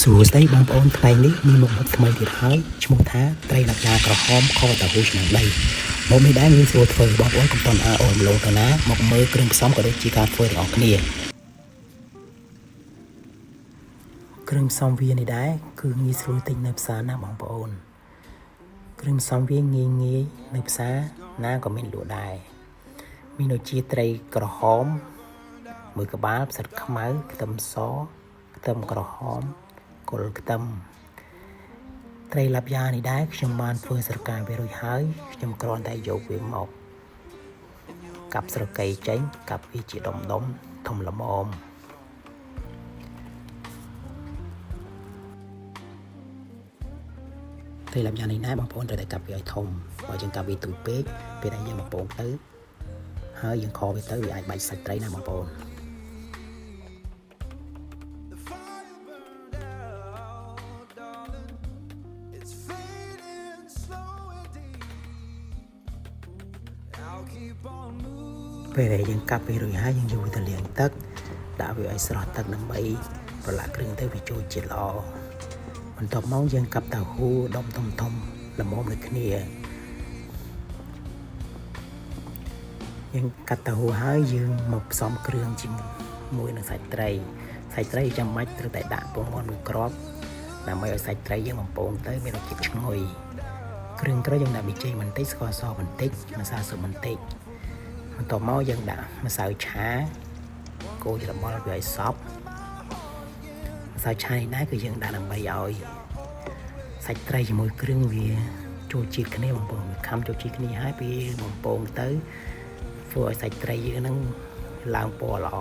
សួស្តីបងប្អូនថ្ងៃនេះមានមុខថ្មីទៀតហើយឈ្មោះថាត្រីឡាយ៉ាក្រហមខតៅហ៊ូឆ្នាំងដីមកនេះដែរមានស្រួលធ្វើបងប្អូនកុំតន់អូរំលោទៅណាមកមើលគ្រឿងផ្សំក៏ដូចជាការធ្វើរបស់គ្នាគ្រឿងផ្សំវានេះដែរគឺងាយស្រួលទិញនៅផ្សារណាបងប្អូនគ្រឿងផ្សំវាងាយនៅផ្សារណាក៏មានលក់ដែរមានដូចជាត្រីក្រហមមួយក្បាលផ្សិតខ្មៅខ្ទឹមសខ្ទឹមក្រហមគល់ខ្ទឹមត្រីឡាប់យ៉ានេះដែរខ្ញុំបានធ្វើស្រកាវារួចហើយខ្ញុំគ្រាន់តែយកវាមកកាប់ស្រកីចេញកាប់វាជាដុំធំល្មមត្រីឡាប់យ៉ានេះដែរបងប្អូនត្រូវតែកាប់វាឲ្យធំបើយើងកាប់វាទូចពេកពេលដែលយើងបំពងទៅហើយយើងខវាទៅវាអាចបាច់សាច់ត្រីណាបងប្អូនពេលដែលយើងកាប់វារួចហើយយើងយកវាទៅលាងទឹកដាក់វាឲ្យស្រស់ទឹកដើម្បីប្រឡាក់គ្រឿងទៅវាចូលជាតិល្អបន្ទាប់មកយើងកាប់តៅហ៊ូដុំធំល្មមដូចគ្នាយើងកាត់តៅហ៊ូហើយយើងមកផ្សំគ្រឿងជាមួយនឹងសាច់ត្រីចាំបាច់ត្រូវតែដាក់ពងមាន់មួយគ្រាប់ដើម្បីឲ្យសាច់ត្រីយើងបំពងទៅមានរសជាតិឈ្ងុយគ្រឿងត្រូវយើងដាក់ប៊ីចេងបន្តិចស្ករសបន្តិចម្សៅស៊ុបបន្តិចបន្ទាប់មកយើងដាក់ម្សៅឆាកូរច្របល់វាឲ្យសព្វម្សៅឆានេះដែរគឺយើងដាក់ដើម្បីឲ្យសាច់ត្រីជាមួយគ្រឿងវាចូលជាតិគ្នាបងប្អូនខំចូលជាតិគ្នាហើយពេលបំពងទៅធ្វើឲ្យសាច់ត្រីយើងហ្នឹងឡើងពណ៌ល្អ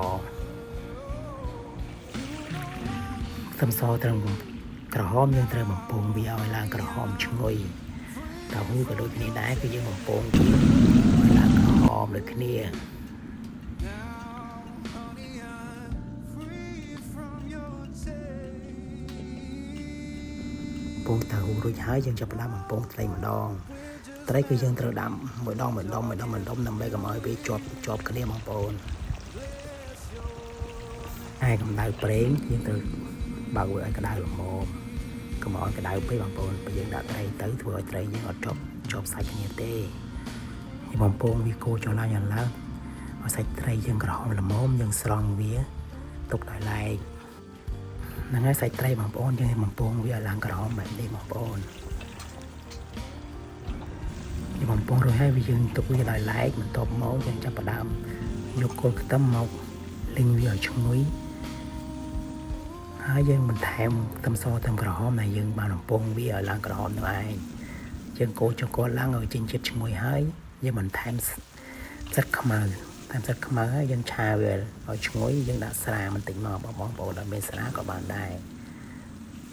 ខ្ទឹមសត្រឹមក្រហមយើងត្រូវបំពងវាឲ្យឡើងក្រហមឈ្ងុយតៅហ៊ូក៏ដូចគ្នាដែរគឺយើងបំពងវាឡើងក្រហមដូចគ្នាពងតៅហ៊ូរួចហើយយើងចាប់ផ្ដើមបំពងត្រីម្ដងត្រីគឺយើងត្រូវដាំមួយដងដើម្បីកុំឲ្យវាជាប់គ្នាបងប្អូនហើយកម្ដៅប្រេងយើងត្រូវបើកវាឲ្យក្ដៅល្មមកុំឲ្យក្ដៅពេកបងប្អូនពេលយើងដាក់ត្រីទៅធ្វើឲ្យត្រីយើងអត់ជាប់សាច់គ្នាទេយើងបំពងវាកូរចុះឡើងឲ្យសាច់ត្រីយើងក្រហមល្មមយើងស្រង់វាទុកដោយឡែកហ្នឹងហើយសាច់ត្រីបងប្អូនយើងបំពងវាឲ្យឡើងក្រហមបែបនេះបងប្អូនយើងបំពងរួចហើយយើងទុកវាដោយឡែកបន្ទាប់មកយើងចាប់ផ្ដើមយកគល់ខ្ទឹមមកលីងវាឲ្យឈ្ងុយហើយយើងបន្ថែមខ្ទឹមសខ្ទឹមក្រហមដែលយើងបានបំពងវាឲ្យឡើងក្រហមនោះឯងយើងកូរចុះកូរឡើងឲ្យចេញជាតិឈ្ងុយហើយយើងបន្ថែមផ្សិតខ្មៅហើយយើងឆាវាឲ្យឈ្ងុយយើងដាក់ស្រាបន្តិចមកបងប្អូនដល់មានស្រាក៏បានដែរ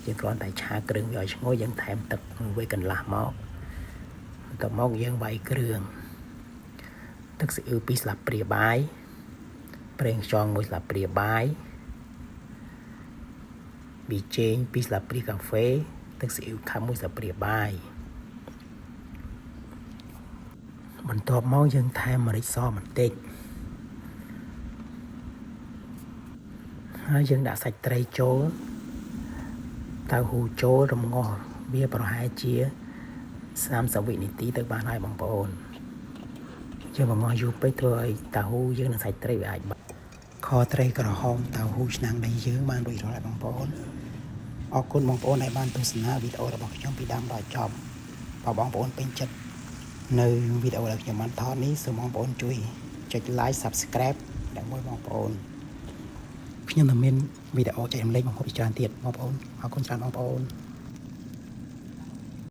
យើងគ្រាន់តែឆាគ្រឿងវាឲ្យឈ្ងុយយើងថែមទឹក1កន្លះមកបន្ទាប់មកយើងវាយគ្រឿងទឹកស៊ីអ៊ីវ2ស្លាបព្រាបាយប្រេងខ្យង1ស្លាបព្រាបាយប៊ីចេង2ស្លាបព្រាកាហ្វេទឹកស៊ីអ៊ីវខាំ1ស្លាបព្រាបាយបន្ទាប់មកយើងថែមម្រេចសបន្តិចហើយយើងដាក់សាច់ត្រីចូលតៅហ៊ូចូលរំងាស់វាប្រហែលជា30វិនាទីទៅបានហើយបងប្អូនយើងរំងាស់យូរពេកធ្វើឲ្យតៅហ៊ូយើងនិងសាច់ត្រីវាអាចបាត់ខត្រីក្រហមតៅហ៊ូឆ្នាំងដីយើងបានរួចរាល់ហើយបងប្អូនអរគុណបងប្អូនដែលបានទស្សនាវីដេអូរបស់ខ្ញុំពីដើមដល់ចប់បើបងប្អូនពេញចិត្តនៅវីដេអូដែលខ្ញុំបានថតនេះសូមបងប្អូនជួយចុច like subscribe ដើម្បីបងប្អូនខ្ញុំនឹងមានវីដេអូចែករំលែកបង្ហូរច្រើនទៀតបងប្អូនអរគុណច្រើនបងប្អូន